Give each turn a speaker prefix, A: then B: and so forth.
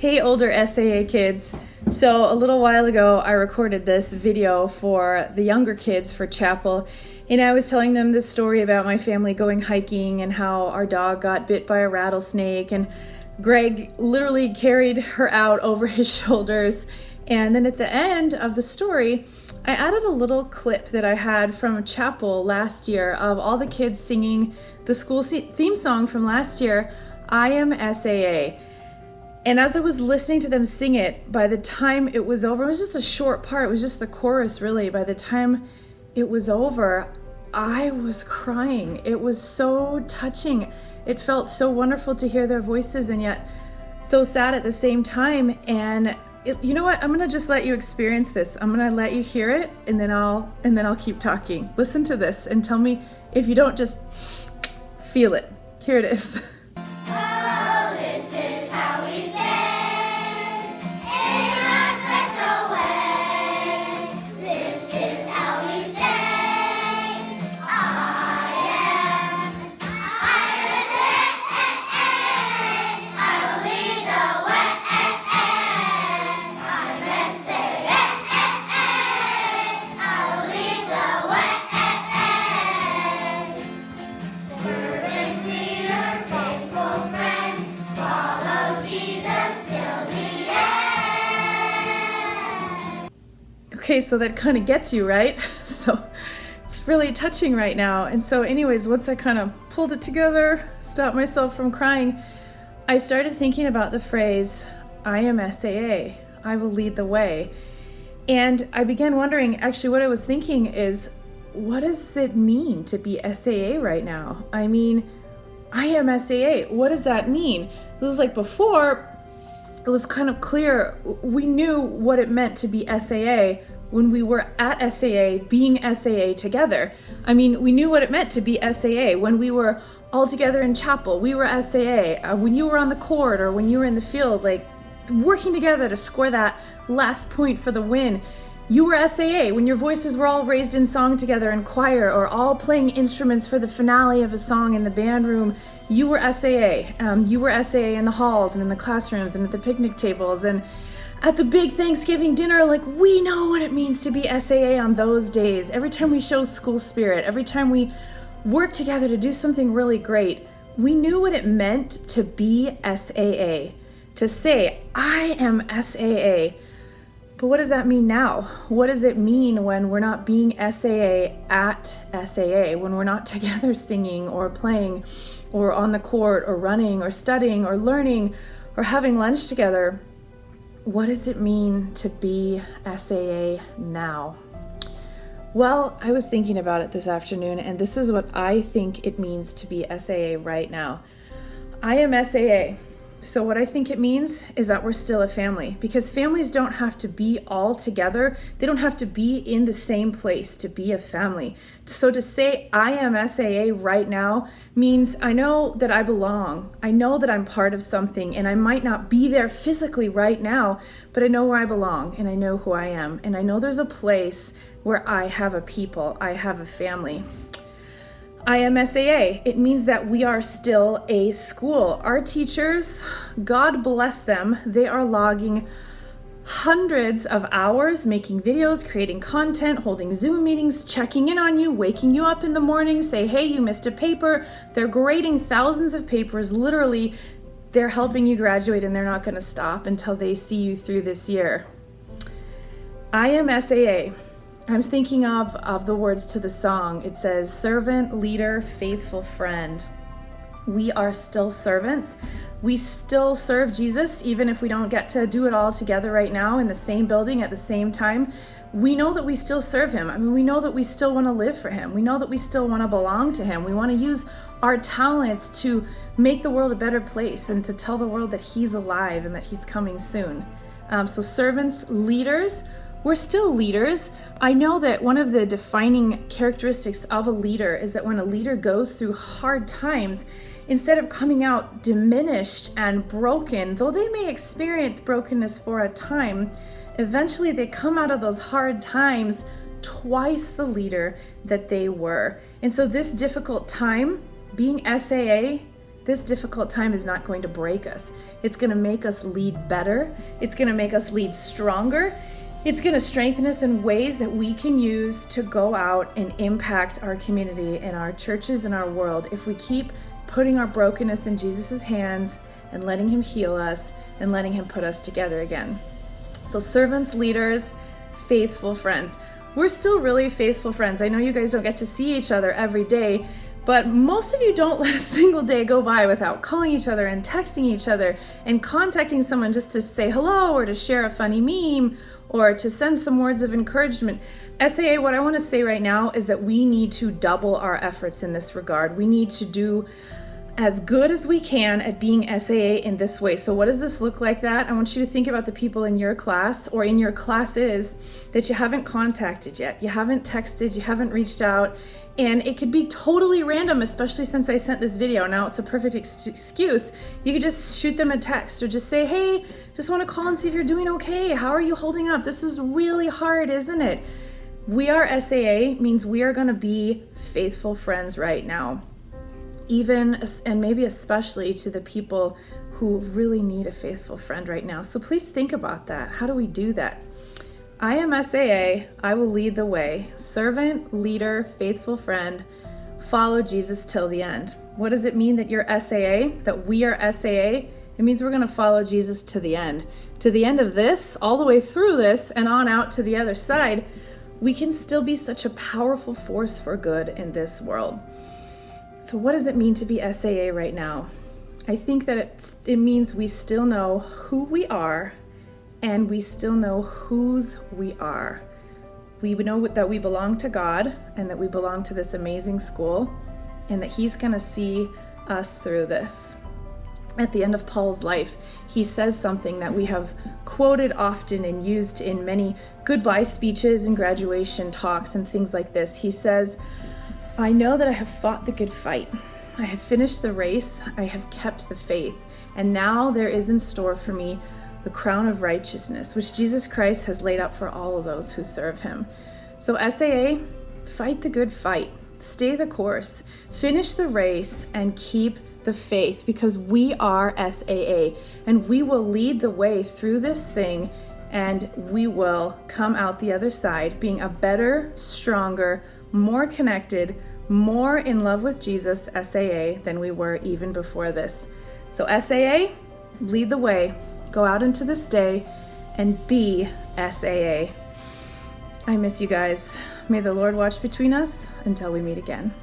A: Hey, older SAA kids. So a little while ago, I recorded this video for the younger kids for chapel, and I was telling them this story about my family going hiking and how our dog got bit by a rattlesnake, and Greg literally carried her out over his shoulders. And then at the end of the story, I added a little clip that I had from chapel last year of all the kids singing the school theme song from last year, I Am SAA. And as I was listening to them sing it, by the time it was over, it was just a short part, it was just the chorus really. By the time it was over, I was crying. It was so touching. It felt so wonderful to hear their voices and yet so sad at the same time. And you know what? I'm gonna just let you experience this. I'm gonna let you hear it, and then I'll keep talking. Listen to this and tell me if you don't just feel it. Here it is.
B: Oh, this is how we stand in a special way. This is how we say, I am I will lead the way. I'm SAA, I will lead the way. Servant leader, faithful friend, follow Jesus till the end.
A: Okay, so that kind of gets you, right? So it's really touching right now. And so anyways, once I kind of pulled it together, stopped myself from crying, I started thinking about the phrase, I am SAA, I will lead the way. And I began wondering, actually what I was thinking is, what does it mean to be SAA right now? I mean, I am SAA. What does that mean? This is like before, it was kind of clear. We knew what it meant to be SAA when we were at SAA, being SAA together. I mean, we knew what it meant to be SAA when we were all together in chapel. We were SAA. When you were on the court or when you were in the field, like working together to score that last point for the win. You were SAA when your voices were all raised in song together in choir or all playing instruments for the finale of a song in the band room. You were SAA. You were SAA in the halls and in the classrooms and at the picnic tables and at the big Thanksgiving dinner. Like, we know what it means to be SAA on those days. Every time we show school spirit, every time we work together to do something really great, we knew what it meant to be SAA, to say, I am SAA. But what does that mean now? What does it mean when we're not being SAA at SAA, when we're not together singing or playing or on the court or running or studying or learning or having lunch together? What does it mean to be SAA now? Well, I was thinking about it this afternoon, and this is what I think it means to be SAA right now. I am SAA. So what I think it means is that we're still a family, because families don't have to be all together. They don't have to be in the same place to be a family. So to say I am SAA right now means I know that I belong. I know that I'm part of something, and I might not be there physically right now, but I know where I belong and I know who I am. And I know there's a place where I have a people, I have a family. I am SAA. It means that we are still a school. Our teachers, God bless them, they are logging hundreds of hours making videos, creating content, holding Zoom meetings, checking in on you, waking you up in the morning, say, hey, you missed a paper. They're grading thousands of papers. Literally, they're helping you graduate, and they're not going to stop until they see you through this year. I am SAA. I'm thinking of the words to the song. It says, servant, leader, faithful friend. We are still servants. We still serve Jesus, even if we don't get to do it all together right now in the same building at the same time. We know that we still serve him. I mean, we know that we still want to live for him. We know that we still want to belong to him. We want to use our talents to make the world a better place and to tell the world that he's alive and that he's coming soon. So servants, leaders, we're still leaders. I know that one of the defining characteristics of a leader is that when a leader goes through hard times, instead of coming out diminished and broken, though they may experience brokenness for a time, eventually they come out of those hard times twice the leader that they were. And so this difficult time, being SAA, This difficult time is not going to break us. It's going to make us lead better. It's going to make us lead stronger. It's going to strengthen us in ways that we can use to go out and impact our community and our churches and our world if we keep putting our brokenness in Jesus' hands and letting him heal us and letting him put us together again. So servants, leaders, faithful friends. We're still really faithful friends. I know you guys don't get to see each other every day, but most of you don't let a single day go by without calling each other and texting each other and contacting someone just to say hello or to share a funny meme or to send some words of encouragement. SAA, what I want to say right now is that we need to double our efforts in this regard. We need to do as good as we can at being SAA in this way. So what does this look like that? I want you to think about the people in your class or in your classes that you haven't contacted yet. You haven't texted, you haven't reached out, and it could be totally random, especially since I sent this video. Now it's a perfect excuse. You could just shoot them a text or just say, hey, just want to call and see if you're doing okay. How are you holding up? This is really hard, isn't it? We are SAA means we are going to be faithful friends right now. Even and maybe especially to the people who really need a faithful friend right now. So please think about that. How do we do that? I am SAA. I will lead the way. Servant, leader, faithful friend. Follow Jesus till the end. What does it mean that you're SAA? That we are SAA? It means we're going to follow Jesus to the end. To the end of this, all the way through this, and on out to the other side, we can still be such a powerful force for good in this world. So what does it mean to be SAA right now? I think that it means we still know who we are and we still know whose we are. We know that we belong to God and that we belong to this amazing school and that he's going to see us through this. At the end of Paul's life, he says something that we have quoted often and used in many goodbye speeches and graduation talks and things like this. He says, I know that I have fought the good fight. I have finished the race. I have kept the faith. And now there is in store for me the crown of righteousness, which Jesus Christ has laid up for all of those who serve him. So SAA, fight the good fight. Stay the course. Finish the race and keep the faith, because we are SAA and we will lead the way through this thing, and we will come out the other side being a better, stronger, more connected, more in love with Jesus, SAA, than we were even before this. So SAA, lead the way. Go out into this day and be SAA. I miss you guys. May the Lord watch between us until we meet again.